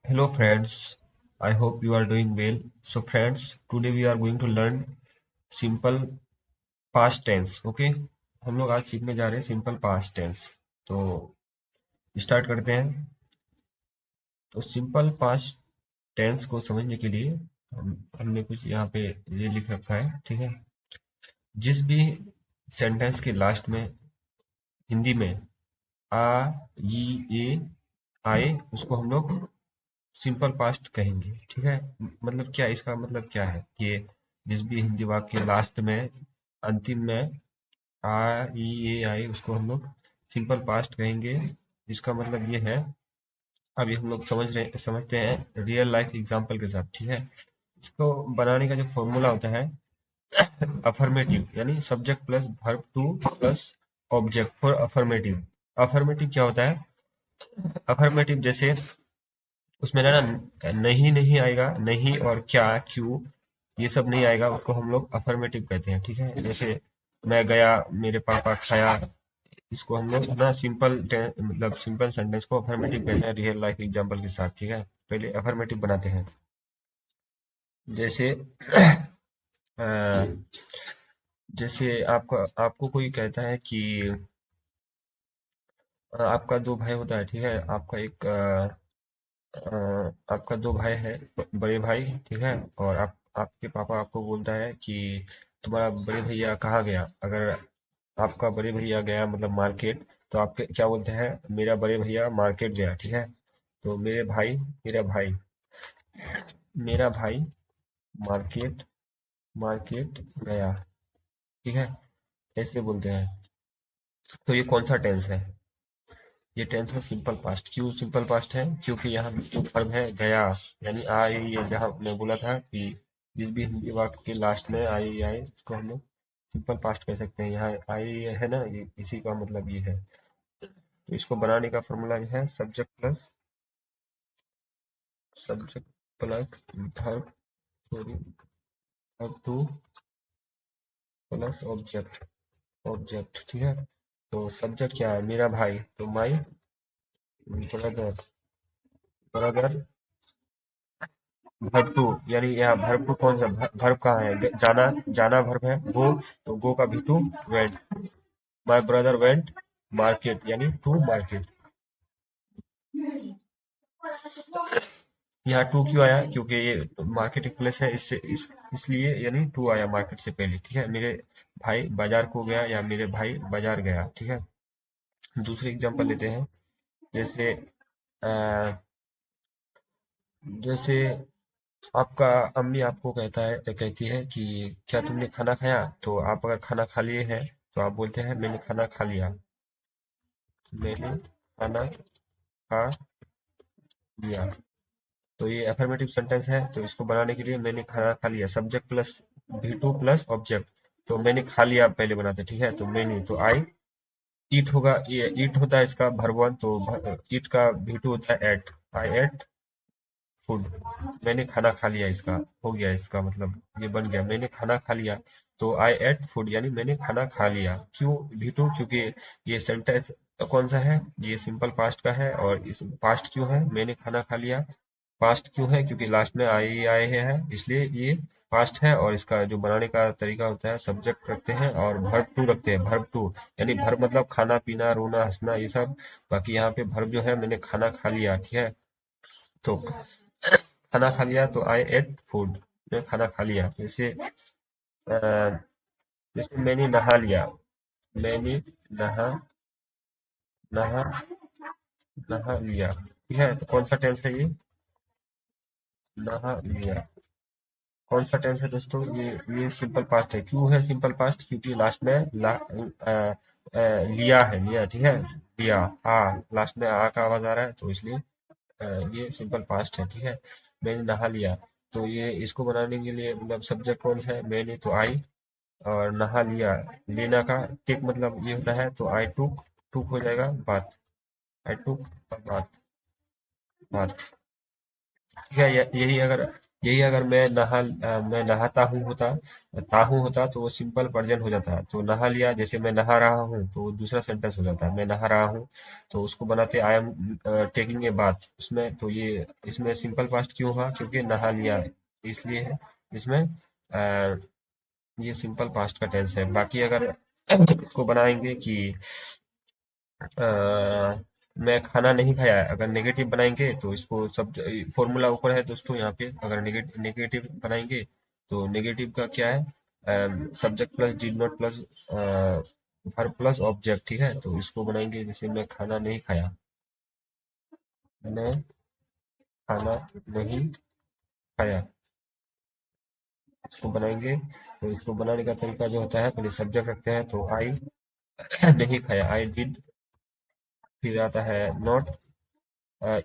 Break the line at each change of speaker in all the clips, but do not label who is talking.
Hello friends, I hope you are doing well. So friends, today we are going to learn simple past tense. Okay? हम लोग आज सीखने जा रहे हैं सिंपल पास्ट टेंस. तो स्टार्ट करते हैं. तो सिंपल पास्ट टेंस को समझने के लिए हमने कुछ यहाँ पे ये लिख रखा है. ठीक है? जिस भी सेंटेंस के लास्ट में हिंदी में आ, ई, ए आए उसको हम लोग सिंपल पास्ट कहेंगे. ठीक है? मतलब क्या, इसका मतलब क्या है कि जिस भी हिंदी वाक्य के लास्ट में अंतिम में आ, ई, ए आए उसको हम लोग सिंपल पास्ट कहेंगे. इसका मतलब ये है. अभी हम लोग समझते हैं रियल लाइफ एग्जांपल के साथ. ठीक है? इसको बनाने का जो फॉर्मूला होता है अफर्मेटिव यानी subject plus verb two plus object for affirmative. Affirmative क्या होता है? अफर्मेटिव जैसे उसमें ना नहीं नहीं आएगा, नहीं और क्या क्यों ये सब नहीं आएगा, उसको हम लोग अफर्मेटिव कहते हैं. ठीक है? जैसे मैं गया, मेरे पापा खाया, इसको हम लोग ना मतलब सिंपल सेंटेंस को अफर्मेटिव कहते हैं रियल लाइफ एग्जांपल के साथ. ठीक है? पहले अफर्मेटिव बनाते हैं. जैसे अ, जैसे आपको कोई कहता है कि आपका दो भाई होता है. ठीक है? आपका दो भाई है, बड़े भाई. ठीक है? और आपके पापा आपको बोलता है कि तुम्हारा बड़े भैया कहाँ गया. अगर आपका बड़े भैया गया मतलब मार्केट, तो आप क्या बोलते हैं? मेरा बड़े भैया मार्केट गया. ठीक है? तो मेरा भाई मेरा भाई मार्केट मार्केट गया. ठीक है? ऐसे बोलते हैं. तो ये कौन सा टेंस है? ये टेंस है सिंपल पास्ट. क्यों सिंपल पास्ट है? क्योंकि यहाँ जो वर्ब है गया यानी आई, ये जहाँ मैं बोला था कि जिस भी हिंदी वाक्य के लास्ट में आई आए उसको हम लोग सिंपल पास्ट कह सकते हैं. यहाँ आई है ना, ये इसी का मतलब ये है. तो इसको बनाने का फॉर्मूला है subject plus verb, sorry, verb two plus object. ठीक है? तो सब्जेक्ट क्या है? मेरा भाई, तो my brother. Brother verb two यानी यहाँ वर्ब टू कौन सा वर्ब कहाँ है? जाना. जाना वर्ब है. गो, तो गो का भी two went. My brother went market यानी टू मार्केट. यहाँ टू क्यों आया? क्योंकि ये मार्केट एक प्लेस है, इसलिए यानी टू आया मार्केट से पहले. ठीक है? मेरे भाई बाजार को गया या मेरे भाई बाजार गया. ठीक है? दूसरी एग्जांपल लेते हैं. जैसे अ, जैसे आपका अम्मी आपको कहती है कि क्या तुमने खाना खाया. तो आप अगर खाना खा लिए हैं तो आप बोलते हैं मैंने खाना खा लिया. मैंने खाना खा लिया. तो ये अफर्मेटिव सेंटेंस है. तो इसको बनाने के लिए मैंने खाना खा लिया सब्जेक्ट प्लस भी टू प्लस ऑब्जेक्ट. तो मैंने खा लिया पहले बनाते. ठीक है? तो मैंने, तो आई ईट होगा. ये ईट होता है इसका वर्ब वन. तो ईट का भी टू होता है एट. आई एट फूड. मैंने खाना खा लिया, इसका हो गया. इसका मतलब ये बन गया मैंने खाना खा लिया. तो आई एट फूड यानी मैंने खाना खा लिया. क्यों भी टू? क्योंकि ये सेंटेंस कौन सा है? ये सिंपल पास्ट का है. और इस पास्ट क्यों है? मैंने खाना खा लिया. पास्ट क्यों है? क्योंकि लास्ट में आई आए हैं इसलिए ये पास्ट है. और इसका जो बनाने का तरीका होता है सब्जेक्ट रखते हैं और वर्ब टू रखते हैं. वर्ब टू यानी वर्ब मतलब खाना पीना रोना हंसना ये सब. बाकी यहाँ पे वर्ब जो है मैंने खाना खा लिया. ठीक है? तो खाना खा लिया तो आई एट फूड. मैं खाना खा लिया. जैसे मैंने नहा लिया. मैंने नहा नहा नहा लिया. ठीक है? तो कौन सा टेंस है ये? नहा लिया. कौन सा टेंस है दोस्तों? ये सिंपल पास्ट है. क्यों है सिंपल पास्ट? क्योंकि लास्ट में लिया है. लिया. ठीक है? लिया. आ, लास्ट में आ का आवाज आ रहा है तो इसलिए ये सिंपल पास्ट है. ठीक है? मैंने नहा लिया. तो ये इसको बनाने के लिए मतलब सब्जेक्ट कौन सा है? मैंने, तो आई. और नहा लिया, लेना का टेक मतलब ये होता है. तो आई टुक. टुक हो जाएगा बात. आई टुक बात. बात. ठीक है? यही अगर यही अगर मैं नहाता हूँ होता, ताहू होता तो वो सिंपल प्रेजेंट हो जाता। तो नहा लिया, जैसे मैं नहा रहा हूँ तो वो दूसरा सेंटेंस हो जाता है। मैं नहा रहा हूँ तो उसको बनाते I am taking a bath उसमें। तो ये इसमें सिंपल पास्ट क्यों हुआ? क्योंकि नहा लिया इसलिए है इसमें। ये सिंपल पास्ट का टेंस है। बाकी अगर को बनाएंगे कि मैं खाना नहीं खाया, अगर नेगेटिव बनाएंगे तो इसको सब फॉर्मूला ऊपर है दोस्तों यहाँ पे। अगर नेगेटिव बनाएंगे तो नेगेटिव का क्या है? Subject plus did not plus verb plus object, ठीक है। तो इसको बनाएंगे जैसे मैं खाना नहीं खाया, मैं खाना नहीं खाया, इसको बनाएंगे। तो इसको बनाने का तरीका जो होता है, पहले सब्जेक्ट रखते हैं तो आई नहीं खाया, आई डिड, फिर आता है नॉट।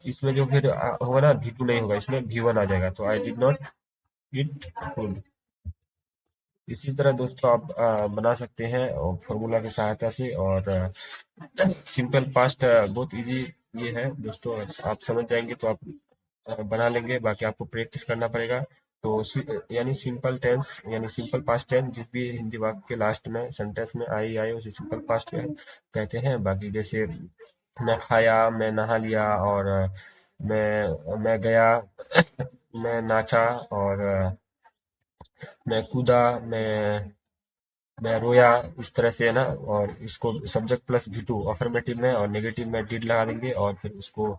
इसमें जो फिर होगा ना, V2 नहीं होगा, इसमें V1 आ जाएगा। तो I did not eat food. इसी तरह दोस्तों आप बना सकते हैं और फॉर्मूला की सहायता से। और सिंपल पास्ट बहुत इजी ये है दोस्तों। आप समझ जाएंगे तो आप बना लेंगे। बाकी आपको प्रैक्टिस करना पड़ेगा। तो यानी सिंपल टेंस यानी सिंपल पास्ट टेंस जिस भी हिंदी वाक्य के लास्ट में सेंटेंस में आई आए उसे सिंपल पास्ट कहते हैं। बाकी जैसे मैं खाया, मैं नहा लिया, और मैं गया, मैं नाचा, और मैं कूदा, मैं रोया, इस तरह से है ना। और इसको सब्जेक्ट प्लस V2 अफर्मेटिव में और नेगेटिव में डिड लगा देंगे और फिर उसको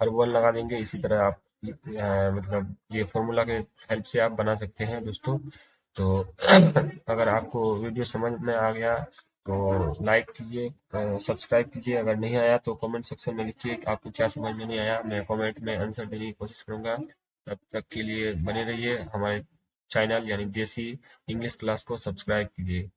हर वन लगा देंगे। इसी तरह आप मतलब ये फॉर्मूला के हेल्प से आप बना सकते हैं दोस्तों। तो अगर आपको वीडियो समझ में आ गया तो लाइक कीजिए, सब्सक्राइब कीजिए। अगर नहीं आया तो कमेंट सेक्शन में लिखिए कि आपको क्या समझ में नहीं आया। मैं कमेंट में आंसर देने की कोशिश करूंगा। तब तक के लिए बने रहिए। हमारे चैनल यानी देसी इंग्लिश क्लास को सब्सक्राइब कीजिए।